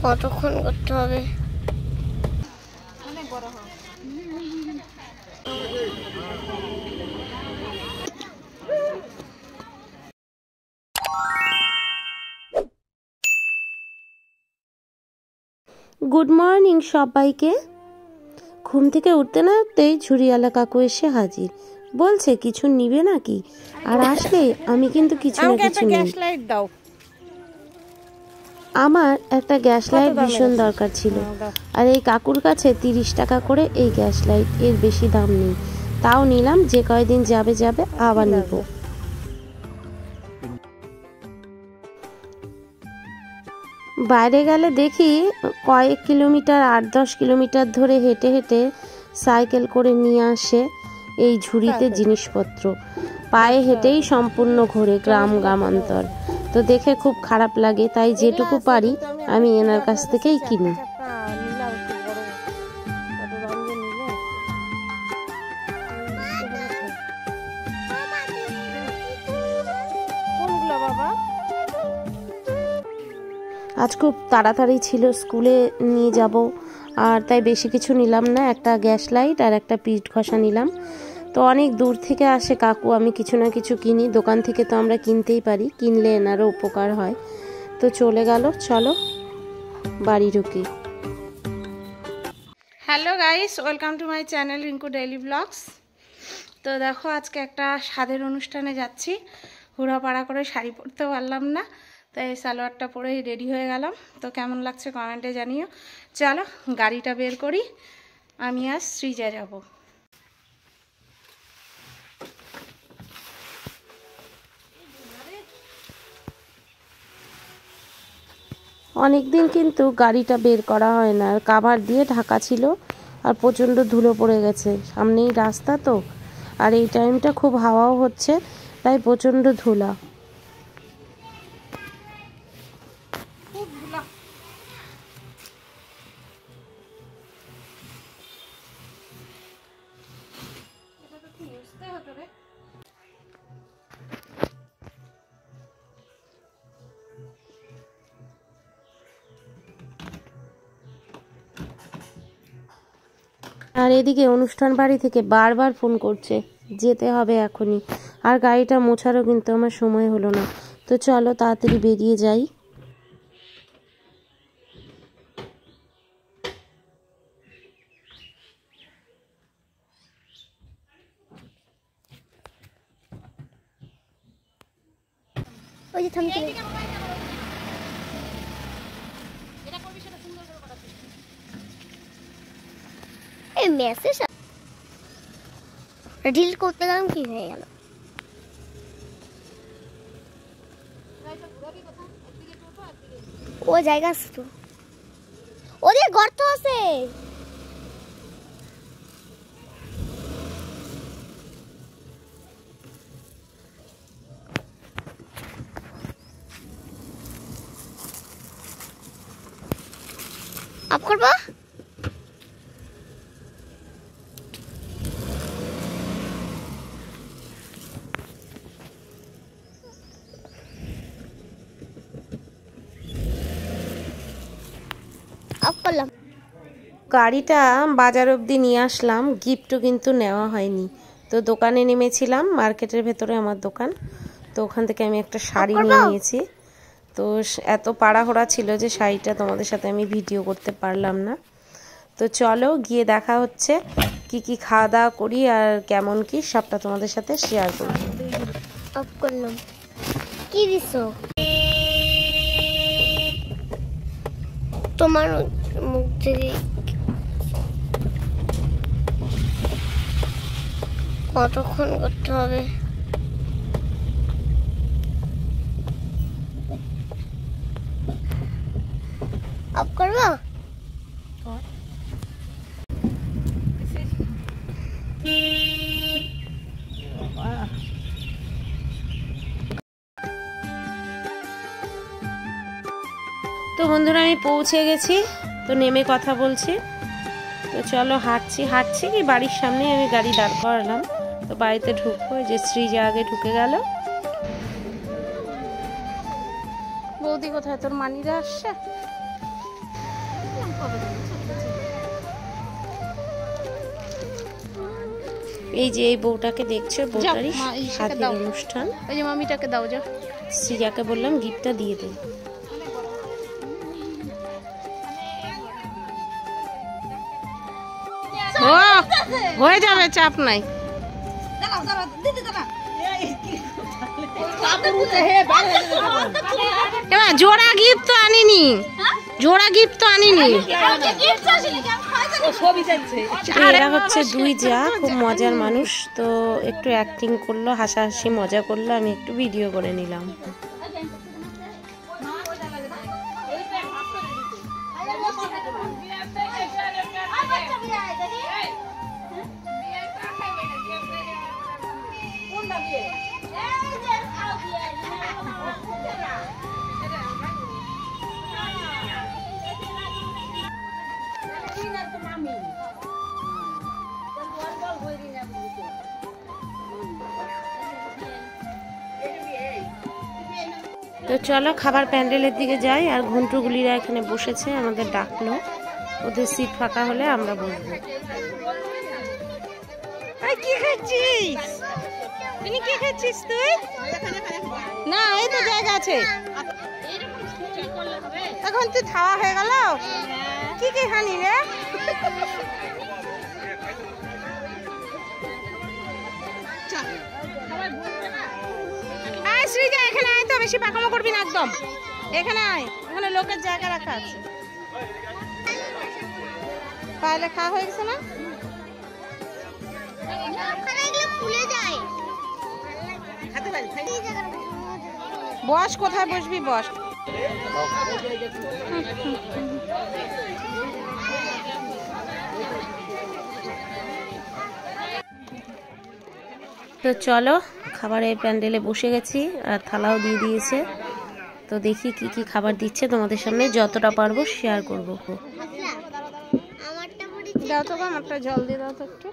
কতক্ষণ করতে হবে? গুড মর্নিং সবাইকে। ঘুম থেকে উঠতে না উঠতেই ঝুড়িওয়ালা কাকু এসে হাজির, বলছে কিছু নিবে নাকি, আর আসলে আমি কিন্তু কিছু না কিছু নিই। আমার একটা গ্যাস লাইট ভীষণ দরকার ছিল, আর এই কাকুর কাছে 30 টাকা করে এই গ্যাস লাইট, এর বেশি দাম নেই। তাও নিলাম, যে কয়দিন যাবে যাবে, আবার নিব। বাইরে গেলে দেখি কয়েক কিলোমিটার 8-10 কিলোমিটার ধরে হেঁটে হেঁটে সাইকেল করে নিয়ে আসে এই ঝুড়িতে জিনিসপত্র। পায়ে হেঁটেই সম্পূর্ণ ঘোরে গ্রাম গ্রামান্তর। তো দেখে খুব খারাপ লাগে, তাই যেটুকু পারি আমি এনার কাছ থেকেই কিনি। আজ খুব তাড়াতাড়ি ছিল, স্কুলে নিয়ে যাব, আর তাই বেশি কিছু নিলাম না। একটা গ্যাস লাইট আর একটা পিঠ ঘষা নিলাম। তো অনেক দূর থেকে আসে কাকু, আমি কিছু না কিছু কিনি। দোকান থেকে তো আমরা কিনতেই পারি, কিনলে এনারও উপকার হয়। তো চলে গেল, চলো বাড়ি ঢুকি। Hello guys, welcome to my channel Rinku daily vlogs. তো দেখো, আজকে একটা স্বাদের অনুষ্ঠানে যাচ্ছি। হুড়াপাড়া করে শাড়ি পরতে পারলাম না, তাই সালোয়ারটা পরেই রেডি হয়ে গেলাম। তো কেমন লাগছে কমেন্টে জানিও। চলো গাড়িটা বের করি, আমি আজ শ্রীজা যাব। অনেকদিন কিন্তু গাড়িটা বের করা হয় না, আর কাভার দিয়ে ঢাকা ছিল, আর প্রচণ্ড ধুলো পড়ে গেছে। সামনেই রাস্তা তো, আর এই টাইমটা খুব হাওয়াও হচ্ছে, তাই প্রচণ্ড ধুলা। আর এদিকে অনুষ্ঠান বাড়ি থেকে বারবার ফোন করছে, যেতে হবে এখনই। আর গাড়িটা মোছারও কিন্তু আমার সময় হলো না। তো চলো তাড়াতাড়ি বেরিয়ে যাই। ওই যে থামতে এই মেসেজ ডিলিট করতে গেলাম, কি হয়ে গেল? ও জায়গা আছে তো, ওদের গর্ত আছে। আপ করবা? আপ করলাম। গাড়িটা বাজার অবধি নিয়ে আসলাম, গিফটও কিন্তু নেওয়া হয়নি। তো দোকানে নেমেছিলাম, মার্কেটের ভেতরে আমার দোকান। তো ওখান থেকে আমি একটা শাড়ি নিয়ে নিয়েছি। তো এত পাড়াহোড়া ছিল যে শাড়িটা তোমাদের সাথে আমি ভিডিও করতে পারলাম না। তো চলো গিয়ে দেখা হচ্ছে, কি কি খাওয়া দাওয়া করি আর কেমন কি সবটা তোমাদের সাথে শেয়ার করব। অফ করলাম। কি দিছো? তোমার মুখ থেকে কতক্ষণ করতে হবে? অফ করবা? তো বন্ধুরা আমি পৌঁছে গেছি, তো নেমে কথা বলছি। তো চলো হাঁটছি কি বাড়ির সামনে আমি গাড়ি দাঁড় করালাম। তো বাড়িতে ঢুকবো, যে শ্রীজা আগে ঢুকে গেল। বৌদি কোথায়? তোর মানিরা আসছে? এই যে এই বউটাকে দেখছো, বউটারই হাতের অনুষ্ঠান। ওই যে মামিটাকে দাও, যা শ্রিয়াকে বললাম গিফটটা দিয়ে দে। ও হয়ে যাবে, চাপ নাই। জোড়া গিফট তো আনিনি, জোড়া গিফট তো আনিনি। এরা হচ্ছে দুই যা, খুব মজার মানুষ। তো একটু অ্যাক্টিং করলো, হাসাহাসি মজা করলো, আমি একটু ভিডিও করে নিলাম। তো চলো খাবার প্যান্ডেলের দিকে যাই। আর ঘন্টুগুলিরা এখানে বসেছে, আমাদের ডাকলো, ওদের সিট ফাঁকা হলে আমরা বসবো। কি খাচ্ছিস? কি খাচ্ছিস তুই? না এই তো জায়গা আছে, এখন তুই খাওয়া হয়ে গেল। কি কি খানি রে? শ্রীজা এখানে আয় তো, বেশি পাকামো করবি না একদম। এখানে আয়, ওখানে লোকের জায়গা রাখা আছে। তাহলে খাওয়া হয়ে গেছে না? বস, কোথায় বসবি বস। তো চলো খাবারের প্যান্ডেলে বসে গেছি, আর থালাও দিয়ে দিয়েছে। তো দেখি কি কি খাবার দিচ্ছে, তোমাদের সামনে যতটা পারবো শেয়ার করবো। দাও তো, আমারটা জল দিয়ে দাও তো একটু।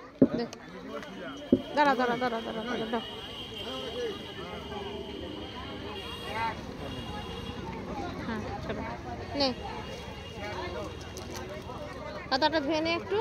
দাঁড়া দাঁড়া দাঁড়া দাঁড়া দাঁড়া দাও। হ্যাঁ চলো নে, পাতাটা ধুয়ে নে একটু।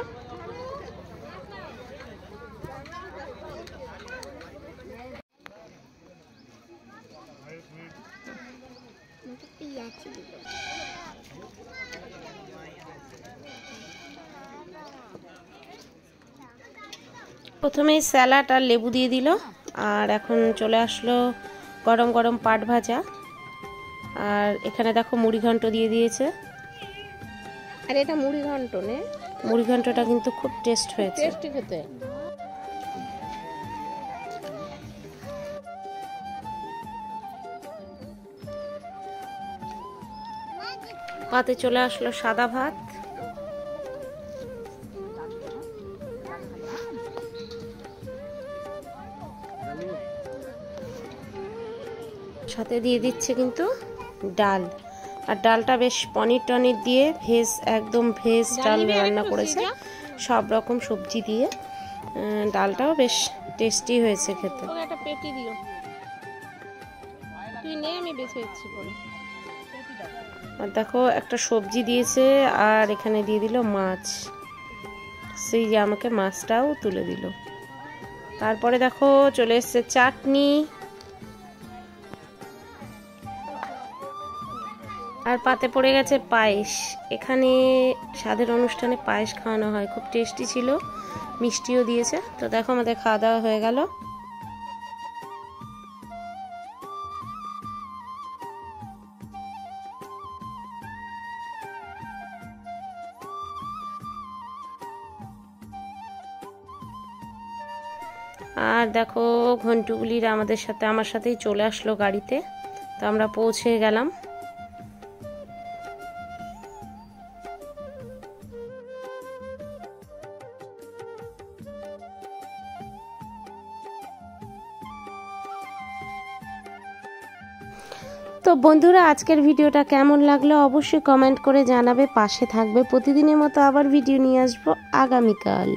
প্রথমেই স্যালাড আর লেবু দিয়ে দিল, আর এখন চলে আসলো গরম গরম পাট ভাজা। আর এখানে দেখো মুড়ি ঘন্ট দিয়ে দিয়েছে। আর এটা মুড়ি ঘন্ট নে, মুড়ি ঘন্টটা কিন্তু খুব টেস্ট হয়েছে, টেস্টি খেতে। পাতে চলে আসলো সাদা ভাত, সাথে দিয়ে দিচ্ছে কিন্তু ডাল। আর ডালটা বেশ পনির টনির দিয়ে ভেজ, একদম ভেজ ডাল রান্না করেছে, সব রকম সবজি দিয়ে। ডালটাও বেশ টেস্টি হয়েছে খেতে। একটা পেটি দিও, তুই নে, আমি বেছে দিচ্ছি পরে। আর দেখো একটা সবজি দিয়েছে, আর এখানে দিয়ে দিল মাছ। সেই যে আমাকে মাছটাও তুলে দিল। তারপরে দেখো চলে এসছে চাটনি, আর পাতে পড়ে গেছে পায়েস। এখানে স্বাদের অনুষ্ঠানে পায়েস খাওয়ানো হয়, খুব টেস্টি ছিল, মিষ্টিও দিয়েছে। তো দেখো আমাদের খাওয়া দাওয়া হয়ে গেল। আর দেখো ঘন্টুগুলির আমার সাথেই চলে আসলো গাড়িতে। তো আমরা পৌঁছে গেলাম। তো বন্ধুরা, আজকের ভিডিওটা কেমন লাগলো অবশ্যই কমেন্ট করে জানাবে, পাশে থাকবে। প্রতিদিনের মতো আবার ভিডিও নিয়ে আসবো আগামীকাল।